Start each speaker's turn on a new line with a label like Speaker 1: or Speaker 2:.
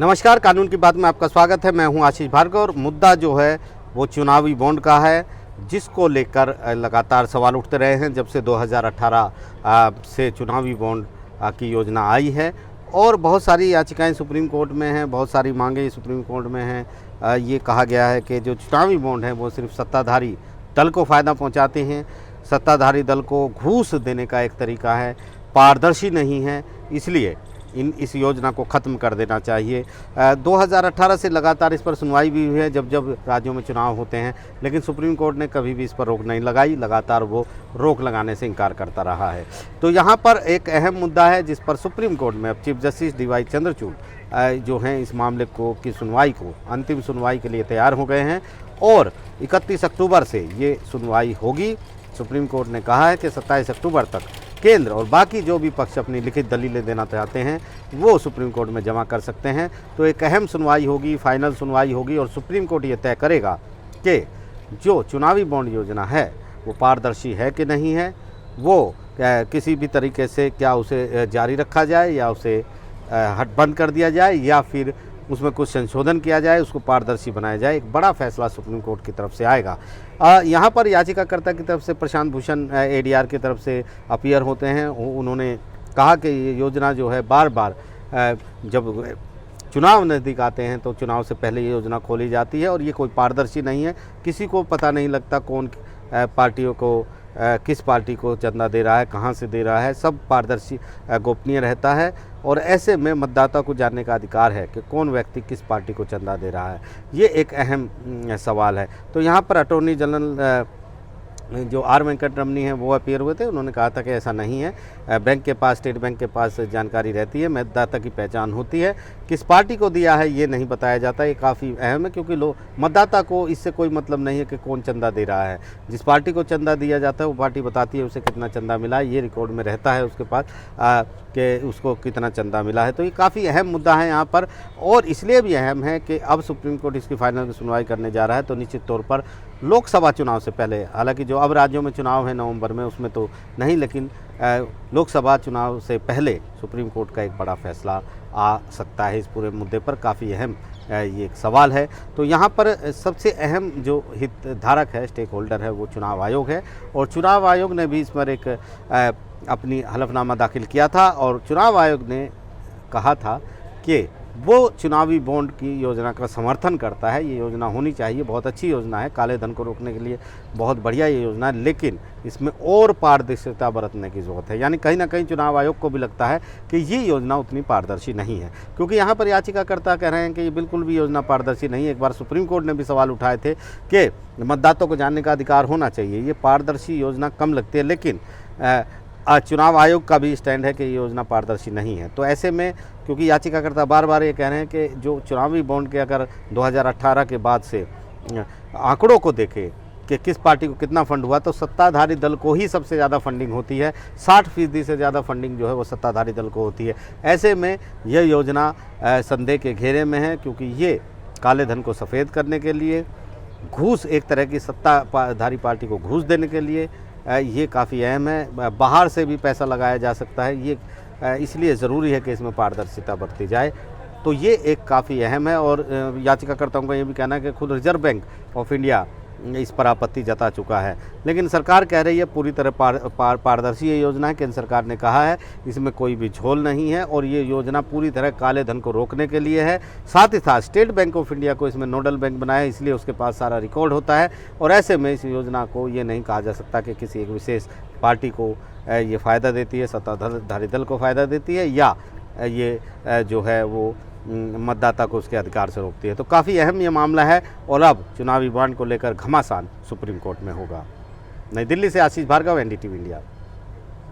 Speaker 1: नमस्कार, कानून की बात में आपका स्वागत है। मैं हूं आशीष भार्गव और मुद्दा जो है वो चुनावी बॉन्ड का है, जिसको लेकर लगातार सवाल उठते रहे हैं जब से 2018 से चुनावी बॉन्ड की योजना आई है। और बहुत सारी याचिकाएं सुप्रीम कोर्ट में हैं, बहुत सारी मांगें सुप्रीम कोर्ट में हैं। ये कहा गया है कि जो चुनावी बॉन्ड हैं वो सिर्फ सत्ताधारी दल को फ़ायदा पहुँचाते हैं, सत्ताधारी दल को घूस देने का एक तरीका है, पारदर्शी नहीं है, इसलिए इस योजना को ख़त्म कर देना चाहिए। 2018 से लगातार इस पर सुनवाई भी हुई है जब जब राज्यों में चुनाव होते हैं, लेकिन सुप्रीम कोर्ट ने कभी भी इस पर रोक नहीं लगाई, लगातार वो रोक लगाने से इनकार करता रहा है। तो यहाँ पर एक अहम मुद्दा है जिस पर सुप्रीम कोर्ट में अब चीफ जस्टिस DY चंद्रचूड़ जो हैं इस मामले की सुनवाई को अंतिम सुनवाई के लिए तैयार हो गए हैं और 31 अक्टूबर से ये सुनवाई होगी। सुप्रीम कोर्ट ने कहा है कि 27 अक्टूबर तक केंद्र और बाकी जो भी पक्ष अपनी लिखित दलीलें देना चाहते हैं वो सुप्रीम कोर्ट में जमा कर सकते हैं। तो एक अहम सुनवाई होगी, फाइनल सुनवाई होगी और सुप्रीम कोर्ट ये तय करेगा कि जो चुनावी बॉन्ड योजना है वो पारदर्शी है कि नहीं है, वो किसी भी तरीके से क्या उसे जारी रखा जाए या उसे हट बंद कर दिया जाए या फिर उसमें कुछ संशोधन किया जाए, उसको पारदर्शी बनाया जाए। एक बड़ा फैसला सुप्रीम कोर्ट की तरफ से आएगा। यहाँ पर याचिकाकर्ता की तरफ से प्रशांत भूषण ADR की तरफ से अपीयर होते हैं। उन्होंने कहा कि ये योजना जो है बार बार जब चुनाव नज़दीक आते हैं तो चुनाव से पहले ये योजना खोली जाती है और ये कोई पारदर्शी नहीं है, किसी को पता नहीं लगता कौन पार्टियों को किस पार्टी को चंदा दे रहा है, कहाँ से दे रहा है, सब पारदर्शी गोपनीय रहता है। और ऐसे में मतदाता को जानने का अधिकार है कि कौन व्यक्ति किस पार्टी को चंदा दे रहा है। ये एक अहम सवाल है। तो यहाँ पर अटॉर्नी जनरल जो R वेंकट रमनी हैं वो अपीयर हुए थे। उन्होंने कहा था कि ऐसा नहीं है, बैंक के पास, स्टेट बैंक के पास जानकारी रहती है, मतदाता की पहचान होती है, किस पार्टी को दिया है ये नहीं बताया जाता। ये काफ़ी अहम है क्योंकि मतदाता को इससे कोई मतलब नहीं है कि कौन चंदा दे रहा है। जिस पार्टी को चंदा दिया जाता है वो पार्टी बताती है उसे कितना चंदा मिला है, ये रिकॉर्ड में रहता है उसके पास कि उसको कितना चंदा मिला है। तो ये काफ़ी अहम मुद्दा है यहाँ पर, और इसलिए भी अहम है कि अब सुप्रीम कोर्ट इसकी फाइनल की सुनवाई करने जा रहा है। तो निश्चित तौर पर लोकसभा चुनाव से पहले, हालांकि जो अब राज्यों में चुनाव है नवंबर में उसमें तो नहीं, लेकिन लोकसभा चुनाव से पहले सुप्रीम कोर्ट का एक बड़ा फैसला आ सकता है इस पूरे मुद्दे पर। काफ़ी अहम ये एक सवाल है। तो यहाँ पर सबसे अहम जो हितधारक है, स्टेक होल्डर है, वो चुनाव आयोग है। और चुनाव आयोग ने भी इस पर एक अपनी हलफनामा दाखिल किया था और चुनाव आयोग ने कहा था कि वो चुनावी बॉन्ड की योजना का समर्थन करता है। ये योजना होनी चाहिए, बहुत अच्छी योजना है, काले धन को रोकने के लिए बहुत बढ़िया ये योजना है, लेकिन इसमें और पारदर्शिता बरतने की ज़रूरत है। यानी कहीं ना कहीं चुनाव आयोग को भी लगता है कि ये योजना उतनी पारदर्शी नहीं है, क्योंकि यहाँ पर याचिकाकर्ता कह रहे हैं कि ये बिल्कुल भी योजना पारदर्शी नहीं है। एक बार सुप्रीम कोर्ट ने भी सवाल उठाए थे कि मतदाताओं को जानने का अधिकार होना चाहिए, ये पारदर्शी योजना कम लगती है, लेकिन चुनाव आयोग का भी स्टैंड है कि ये योजना पारदर्शी नहीं है। तो ऐसे में क्योंकि याचिकाकर्ता बार बार ये कह रहे हैं कि जो चुनावी बॉन्ड के अगर 2018 के बाद से आंकड़ों को देखें कि किस पार्टी को कितना फंड हुआ, तो सत्ताधारी दल को ही सबसे ज़्यादा फंडिंग होती है। 60% से ज़्यादा फंडिंग जो है वो सत्ताधारी दल को होती है। ऐसे में यह योजना संदेह के घेरे में है, क्योंकि ये काले धन को सफ़ेद करने के लिए, घूस, एक तरह की सत्ताधारी पार्टी को घूस देने के लिए ये काफ़ी अहम है। बाहर से भी पैसा लगाया जा सकता है, ये इसलिए ज़रूरी है कि इसमें पारदर्शिता बरती जाए। तो ये एक काफ़ी अहम है। और याचिकाकर्ताओं का ये भी कहना है कि खुद रिजर्व बैंक ऑफ इंडिया इस पर आपत्ति जता चुका है, लेकिन सरकार कह रही है पूरी तरह पारदर्शी ये योजना है। केंद्र सरकार ने कहा है इसमें कोई भी झोल नहीं है और ये योजना पूरी तरह काले धन को रोकने के लिए है। साथ ही साथ स्टेट बैंक ऑफ इंडिया को इसमें नोडल बैंक बनाया, इसलिए उसके पास सारा रिकॉर्ड होता है। और ऐसे में इस योजना को ये नहीं कहा जा सकता कि किसी एक विशेष पार्टी को ये फ़ायदा देती है, सत्ताधारी दल को फ़ायदा देती है, या ये जो है वो मतदाता को उसके अधिकार से रोकती है। तो काफ़ी अहम ये मामला है और अब चुनावी बॉन्ड को लेकर घमासान सुप्रीम कोर्ट में होगा। नई दिल्ली से आशीष भार्गव, NDTV इंडिया।